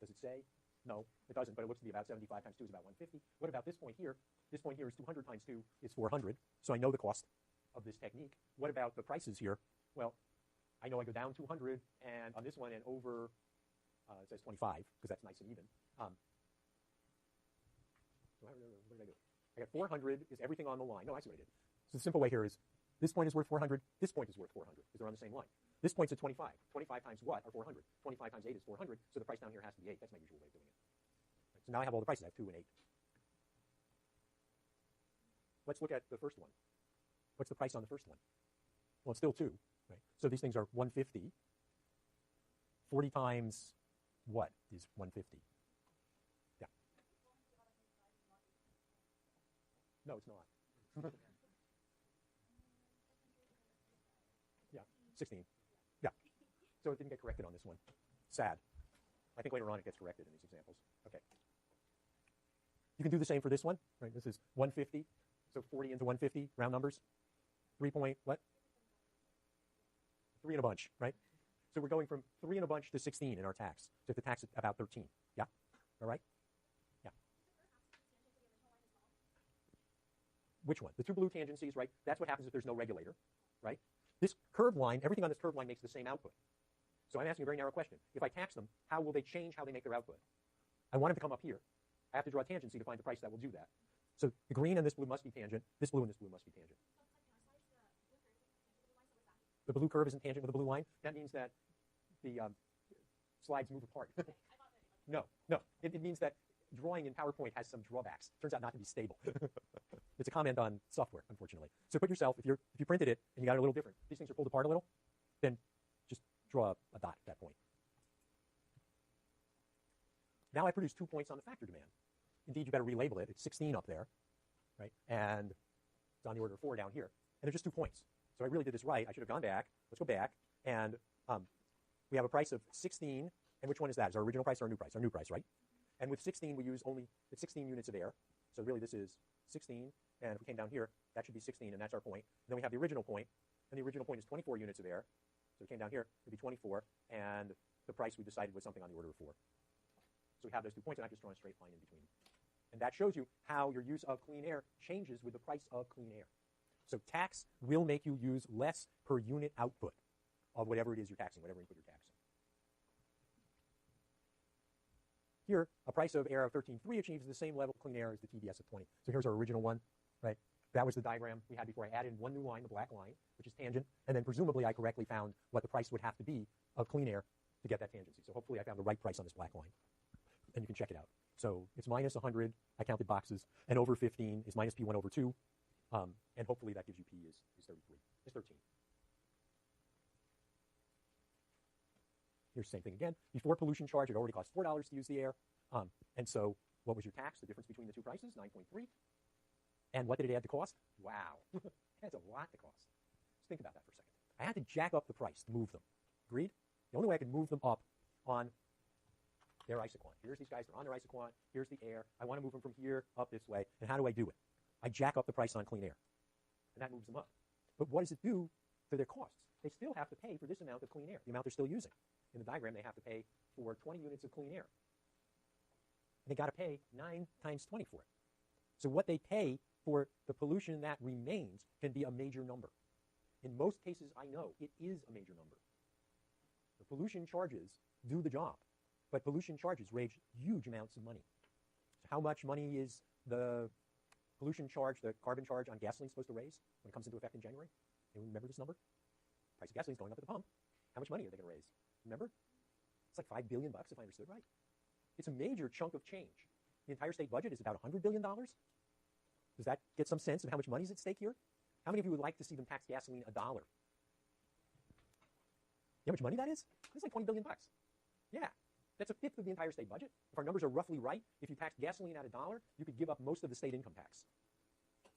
Does it say? No, it doesn't, but it looks to be about 75 times 2 is about 150. What about this point here? This point here is 200 times 2 is 400, so I know the cost of this technique. What about the prices here? Well, I know I go down 200 and on this one and over, it says 25 because that's nice and even. What did I do? I got 400 is everything on the line. No, I see what I did. So the simple way here is this point is worth 400, this point is worth 400 because they're on the same line. This point's at 25. 25 times what are 400? 25 times 8 is 400, so the price down here has to be 8. That's my usual way of doing it. Right, so now I have all the prices. I have 2 and 8. Let's look at the first one. What's the price on the first one? Well, it's still 2. Right? So these things are 150. 40 times what is 150? Yeah. No, it's not. Yeah, 16. Yeah. So it didn't get corrected on this one. Sad. I think later on it gets corrected in these examples. Okay. You can do the same for this one. Right? This is 150. So 40 into 150, round numbers. 3 point what? 3 in a bunch, right? So we're going from 3 in a bunch to 16 in our tax. So if the tax is about 13. Yeah? All right? Yeah. Which one? The 2 blue tangencies, right? That's what happens if there's no regulator, right? This curved line, everything on this curved line makes the same output. So I'm asking a very narrow question. If I tax them, how will they change how they make their output? I want them to come up here. I have to draw a tangency to find the price that will do that. So the green and this blue must be tangent. This blue and this blue must be tangent. The blue curve isn't tangent with the blue line. That means that the slides move apart. No. It means that drawing in PowerPoint has some drawbacks. Turns out not to be stable. It's a comment on software, unfortunately. So put yourself, if you printed it and you got it a little different, these things are pulled apart a little, then just draw a dot at that point. Now I produce 2 points on the factor demand. Indeed, you better relabel it. It's 16 up there, right? And it's on the order of 4 down here. And they're just 2 points. So I really did this right. I should have gone back. Let's go back. And we have a price of 16. And which one is that? Is our original price or our new price? Our new price, right? And with 16, we use only 16 units of air. So really this is 16. And if we came down here, that should be 16, and that's our point. And then we have the original point. And the original point is 24 units of air. So we came down here, it would be 24. And the price we decided was something on the order of 4. So we have those 2 points, and I've just drawn a straight line in between. And that shows you how your use of clean air changes with the price of clean air. So tax will make you use less per unit output of whatever it is you're taxing, whatever input you're taxing. Here, a price of air of 13.3 achieves the same level of clean air as the TDS of 20. So here's our original one, right? That was the diagram we had before. I added one new line, the black line, which is tangent, and then presumably I correctly found what the price would have to be of clean air to get that tangency. So hopefully I found the right price on this black line, and you can check it out. So it's minus 100, I counted boxes, and over 15 is minus P1 over 2, and hopefully that gives you P is 33, is 13. Here's the same thing again. Before pollution charge, it already cost $4 to use the air, and so what was your tax, the difference between the two prices, 9.3, and what did it add to cost? Wow, that's a lot to cost. Just think about that for a second. I had to jack up the price to move them. Agreed? The only way I could move them up on their isoquant. Here's these guys, they're on their isoquant. Here's the air. I want to move them from here up this way. And how do I do it? I jack up the price on clean air. And that moves them up. But what does it do to their costs? They still have to pay for this amount of clean air, the amount they're still using. In the diagram, they have to pay for 20 units of clean air. And they got to pay 9 times 20 for it. So what they pay for the pollution that remains can be a major number. In most cases, I know it is a major number. The pollution charges do the job. But pollution charges raise huge amounts of money. So how much money is the pollution charge, the carbon charge on gasoline supposed to raise when it comes into effect in January? Anyone remember this number? Price of gasoline is going up at the pump. How much money are they going to raise? Remember? It's like $5 billion if I understood right. It's a major chunk of change. The entire state budget is about $100 billion. Does that get some sense of how much money is at stake here? How many of you would like to see them tax gasoline $1? You know how much money that is? It's like $20 billion. Yeah. That's a fifth of the entire state budget. If our numbers are roughly right, if you taxed gasoline at $1, you could give up most of the state income tax.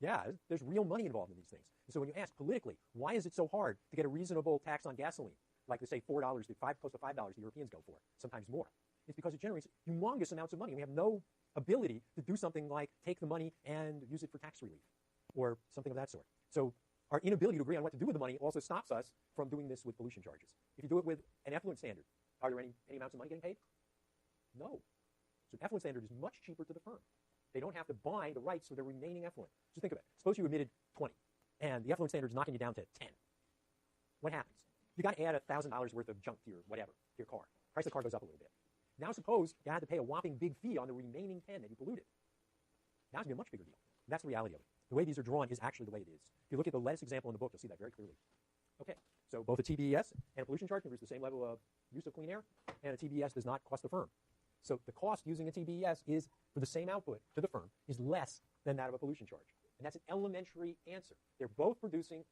Yeah, there's real money involved in these things. And so when you ask politically, why is it so hard to get a reasonable tax on gasoline, like to say $4 to close to $5 the Europeans go for, sometimes more? It's because it generates humongous amounts of money. We have no ability to do something like take the money and use it for tax relief or something of that sort. So our inability to agree on what to do with the money also stops us from doing this with pollution charges. If you do it with an effluent standard, are there any amounts of money getting paid? No. So an effluent standard is much cheaper to the firm. They don't have to buy the rights for their remaining effluent. Just think of it. Suppose you emitted 20, and the effluent standard is knocking you down to 10. What happens? You got to add $1,000 worth of junk to your whatever, to your car. Price of the car goes up a little bit. Now suppose you had to pay a whopping big fee on the remaining 10 that you polluted. Now it's going to be a much bigger deal. And that's the reality of it. The way these are drawn is actually the way it is. If you look at the latest example in the book, you'll see that very clearly. Okay, so both a TBES and a pollution charge can produce the same level of use of clean air, and a TBES does not cost the firm. So the cost using a TBES is, for the same output to the firm, is less than that of a pollution charge. And that's an elementary answer. They're both producing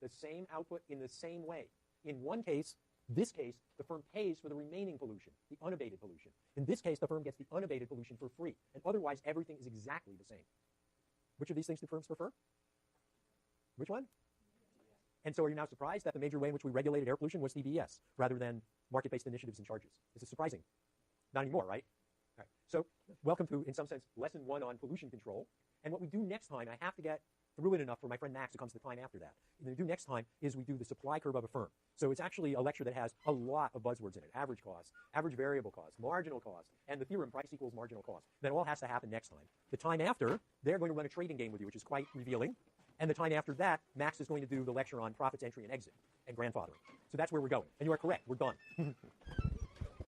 the same output in the same way. In one case, this case, the firm pays for the remaining pollution, the unabated pollution. In this case, the firm gets the unabated pollution for free. And otherwise, everything is exactly the same. Which of these things do firms prefer? Which one? And so are you now surprised that the major way in which we regulated air pollution was TBES rather than market-based initiatives and charges? Is it surprising? Not anymore, right? All right. So welcome to, in some sense, lesson 1 on pollution control. And what we do next time, I have to get through it enough for my friend Max, who comes to the time after that. What we do next time is we do the supply curve of a firm. So it's actually a lecture that has a lot of buzzwords in it. Average cost, average variable cost, marginal cost, and the theorem price equals marginal cost. That all has to happen next time. The time after, they're going to run a trading game with you, which is quite revealing. And the time after that, Max is going to do the lecture on profits, entry, and exit, and grandfathering. So that's where we're going. And you are correct. We're done.